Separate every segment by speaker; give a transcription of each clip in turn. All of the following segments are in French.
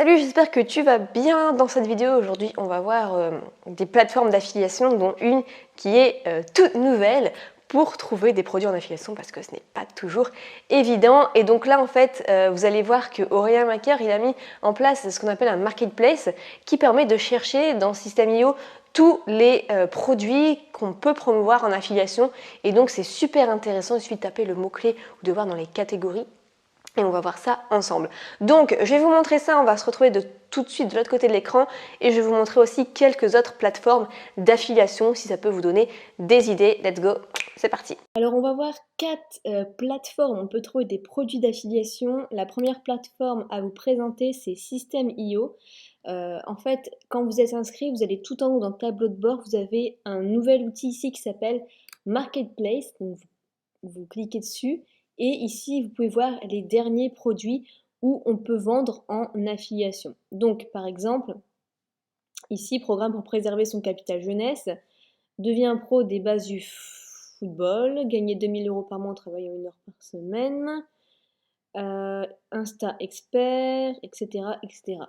Speaker 1: Salut, j'espère que tu vas bien. Dans cette vidéo aujourd'hui, on va voir des plateformes d'affiliation, dont une qui est toute nouvelle pour trouver des produits en affiliation parce que ce n'est pas toujours évident. Et donc là, en fait, vous allez voir que Aurélien Macaire, il a mis en place ce qu'on appelle un marketplace qui permet de chercher dans System.io tous les produits qu'on peut promouvoir en affiliation. Et donc, c'est super intéressant. Il suffit de taper le mot-clé ou de voir dans les catégories. Et on va voir ça ensemble. Donc, je vais vous montrer ça, on va se retrouver tout de suite de l'autre côté de l'écran et je vais vous montrer aussi quelques autres plateformes d'affiliation si ça peut vous donner des idées. Let's go, c'est parti. Alors, on va voir 4 plateformes où on peut trouver des produits d'affiliation. La première plateforme à vous présenter, c'est System.io. En fait, quand vous êtes inscrit, vous allez tout en haut dans le tableau de bord, vous avez un nouvel outil ici qui s'appelle Marketplace. Donc, vous cliquez dessus. Et ici, vous pouvez voir les derniers produits où on peut vendre en affiliation. Donc, par exemple, ici, programme pour préserver son capital jeunesse, devient pro des bases du football, gagner 2000 € par mois en travaillant 1 heure par semaine, Insta Expert, etc., etc.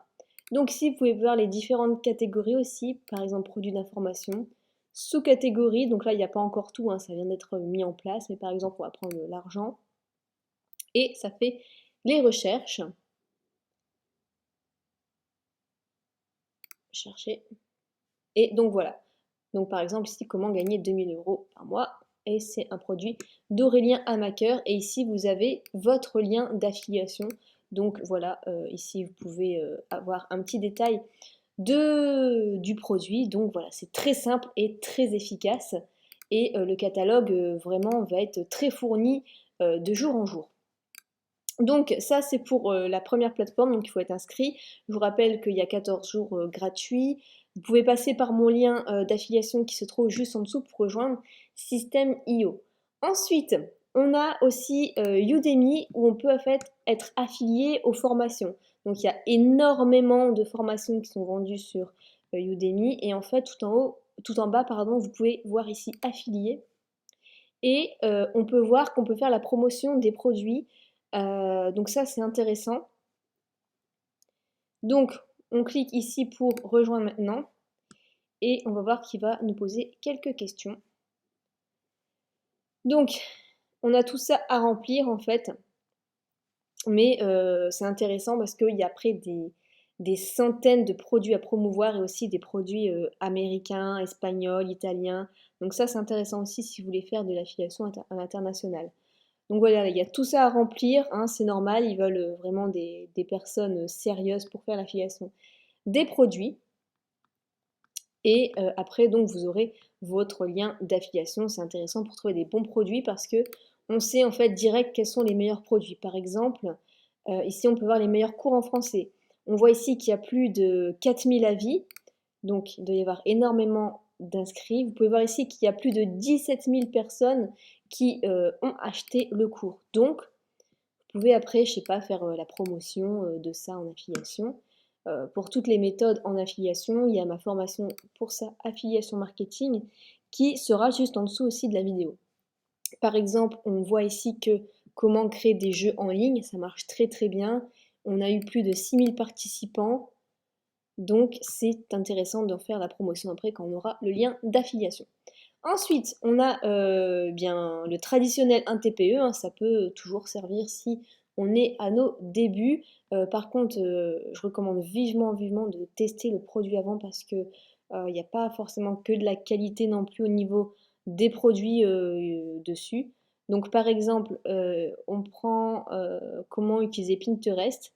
Speaker 1: Donc ici, vous pouvez voir les différentes catégories aussi, par exemple produits d'information, sous-catégories, donc là, il n'y a pas encore tout, hein, ça vient d'être mis en place, mais par exemple, on va prendre l'argent. Et ça fait les recherches. Chercher. Et donc voilà. Donc par exemple ici, comment gagner 2000 € par mois. Et c'est un produit d'Aurélien Amaker. Et ici, vous avez votre lien d'affiliation. Donc voilà, ici, vous pouvez avoir un petit détail du produit. Donc voilà, c'est très simple et très efficace. Et le catalogue vraiment va être très fourni de jour en jour. Donc ça c'est pour la première plateforme, donc il faut être inscrit. Je vous rappelle qu'il y a 14 jours gratuits. Vous pouvez passer par mon lien d'affiliation qui se trouve juste en dessous pour rejoindre System.io. Ensuite, on a aussi Udemy où on peut en fait être affilié aux formations. Donc il y a énormément de formations qui sont vendues sur Udemy et en fait tout en bas, pardon, vous pouvez voir ici affilié. Et on peut voir qu'on peut faire la promotion des produits. Donc ça, c'est intéressant. Donc, on clique ici pour rejoindre maintenant. Et on va voir qu'il va nous poser quelques questions. Donc, on a tout ça à remplir en fait. Mais c'est intéressant parce qu'il y a après des centaines de produits à promouvoir et aussi des produits américains, espagnols, italiens. Donc ça, c'est intéressant aussi si vous voulez faire de l'affiliation à l'international. Donc voilà, il y a tout ça à remplir, hein, c'est normal, ils veulent vraiment des personnes sérieuses pour faire l'affiliation des produits. Et après, donc, vous aurez votre lien d'affiliation. C'est intéressant pour trouver des bons produits parce que on sait en fait direct quels sont les meilleurs produits. Par exemple, ici, on peut voir les meilleurs cours en français. On voit ici qu'il y a plus de 4000 avis, donc il doit y avoir énormément d'inscrits. Vous pouvez voir ici qu'il y a plus de 17 000 personnes qui ont acheté le cours. Donc, vous pouvez après, je sais pas, faire la promotion de ça en affiliation. Pour toutes les méthodes en affiliation, il y a ma formation pour ça, affiliation marketing, qui sera juste en dessous aussi de la vidéo. Par exemple, on voit ici que comment créer des jeux en ligne, ça marche très très bien. On a eu plus de 6000 participants, donc c'est intéressant d'en faire la promotion après quand on aura le lien d'affiliation. Ensuite, on a bien le traditionnel 1 TPE, hein, ça peut toujours servir si on est à nos débuts. Par contre, je recommande vivement de tester le produit avant parce que il n'y a pas forcément que de la qualité non plus au niveau des produits dessus. Donc par exemple, on prend comment utiliser Pinterest.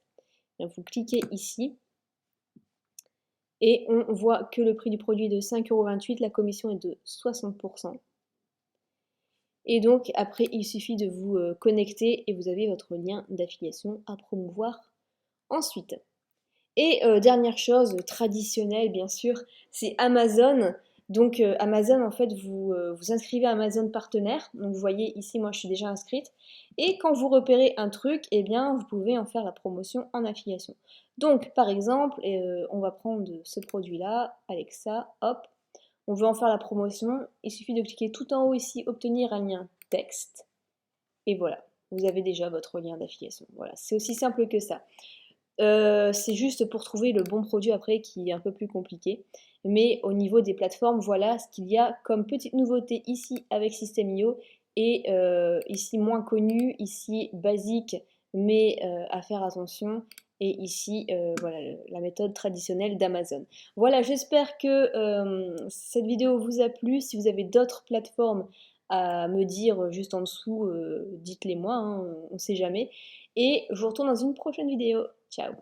Speaker 1: Vous cliquez ici. Et on voit que le prix du produit est de 5,28 €, la commission est de 60%. Et donc après, il suffit de vous connecter et vous avez votre lien d'affiliation à promouvoir ensuite. Et dernière chose traditionnelle, bien sûr, c'est Amazon. Donc Amazon, en fait, vous inscrivez à Amazon partenaire. Donc vous voyez ici, moi je suis déjà inscrite. Et quand vous repérez un truc, eh bien vous pouvez en faire la promotion en affiliation. Donc par exemple, on va prendre ce produit-là, Alexa, hop, on veut en faire la promotion. Il suffit de cliquer tout en haut ici, obtenir un lien texte. Et voilà, vous avez déjà votre lien d'affiliation. Voilà, c'est aussi simple que ça. C'est juste pour trouver le bon produit après qui est un peu plus compliqué. Mais au niveau des plateformes, voilà ce qu'il y a comme petite nouveauté ici avec System.io et ici moins connu, ici basique mais à faire attention. Et ici, voilà la méthode traditionnelle d'Amazon. Voilà, j'espère que cette vidéo vous a plu. Si vous avez d'autres plateformes à me dire juste en dessous, dites-les moi, hein, on ne sait jamais. Et je vous retrouve dans une prochaine vidéo. Ciao!